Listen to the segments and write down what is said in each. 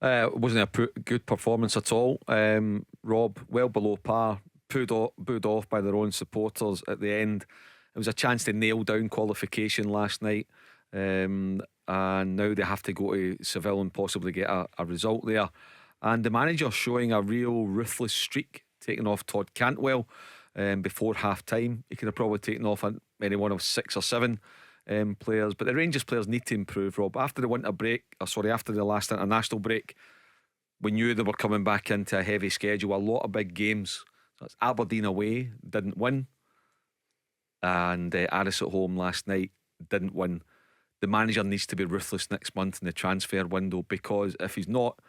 It wasn't a good performance at all. Rob, well below par, booed off by their own supporters at the end. It was a chance to nail down qualification last night, and now they have to go to Seville and possibly get a result there. And the manager showing a real ruthless streak, taking off Todd Cantwell before half time. He could have probably taken off any one of 6 or 7 players, but the Rangers players need to improve, Rob. After the winter break, after the last international break, we knew they were coming back into a heavy schedule, a lot of big games. So it's Aberdeen away, didn't win, and Aris at home last night, didn't win. The manager needs to be ruthless next month in the transfer window, because if he's not,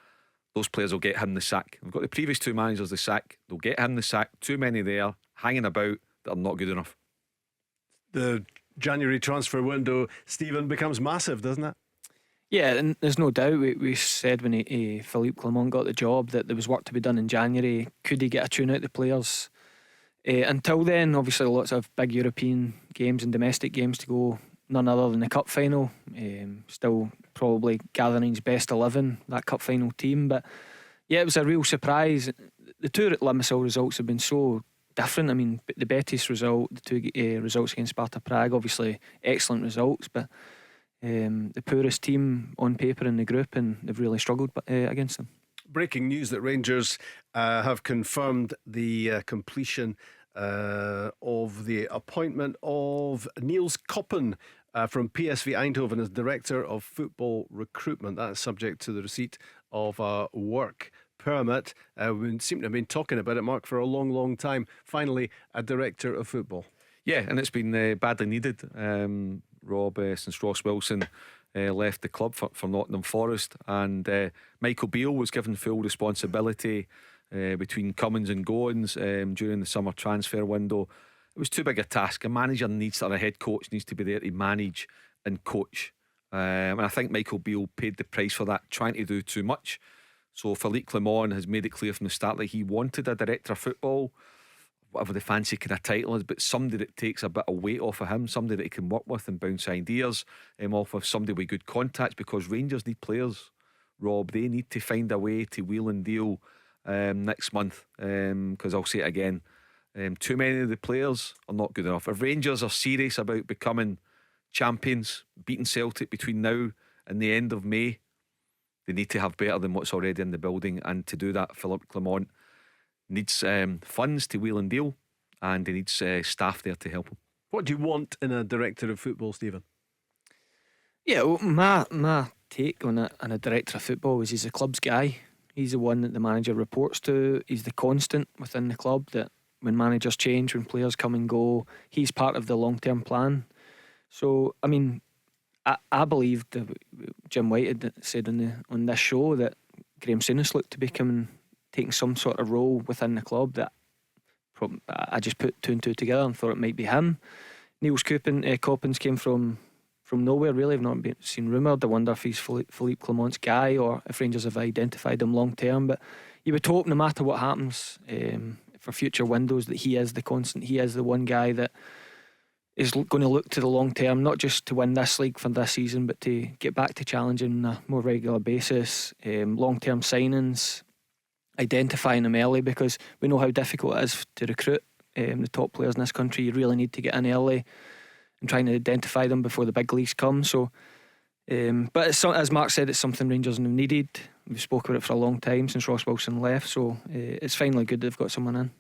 those players will get him the sack. We've got the previous 2 managers the sack. They'll get him the sack. Too many there hanging about that are not good enough. The January transfer window, Stephen, becomes massive, doesn't it? Yeah, and there's no doubt. We said when Philippe Clement got the job that there was work to be done in January. Could he get a tune out the players? Until then, obviously lots of big European games and domestic games to go. None other than the cup final. Still probably gathering's best 11, that cup final team. But yeah, it was a real surprise. The 2 Limassol results have been so different. I mean, the Betis result, the 2 results against Sparta Prague, obviously excellent results, but the poorest team on paper in the group, and they've really struggled against them. Breaking news that Rangers have confirmed the completion of the appointment of Niels Koppen from PSV Eindhoven as Director of Football Recruitment. That is subject to the receipt of a work permit. We seem to have been talking about it, Mark, for a long time. Finally, a Director of Football. Yeah, and it's been badly needed, Rob, since Ross Wilson left the club for Nottingham Forest, and Michael Beale was given full responsibility between comings and goings during the summer transfer window. It was too big a task. A manager needs, or a head coach needs to be there to manage and coach, and I think Michael Beale paid the price for that, trying to do too much. So Philippe Clement has made it clear from the start that he wanted a Director of Football, whatever the fancy kind of title is, but somebody that takes a bit of weight off of him, somebody that he can work with and bounce ideas off of, somebody with good contacts, because Rangers need players, Rob. They need to find a way to wheel and deal next month, because I'll say it again, too many of the players are not good enough. If Rangers are serious about becoming champions, beating Celtic between now and the end of May, they need to have better than what's already in the building, and to do that, Philippe Clement needs funds to wheel and deal, and he needs staff there to help him. What do you want in a Director of Football, Stephen? Yeah, well, my take on a Director of Football is he's a club's guy. He's the one that the manager reports to. He's the constant within the club, that when managers change, when players come and go, he's part of the long-term plan. So, I mean, I believe that Jim White had said on this show that Graham Souness looked to be taking some sort of role within the club, that I just put 2 and 2 together and thought it might be him. Niels Coppens came from nowhere, really. I've not seen rumoured. I wonder if he's Philippe Clement's guy, or if Rangers have identified him long term. But you would hope, no matter what happens for future windows, that he is the constant. He is the one guy that is going to look to the long term, not just to win this league for this season, but to get back to challenging on a more regular basis. Long term signings, identifying them early, because we know how difficult it is to recruit the top players in this country. You really need to get in early and trying to identify them before the big leagues come. So, but it's, as Mark said, it's something Rangers have needed. We've spoken about it for a long time since Ross Wilson left, so it's finally good they've got someone in.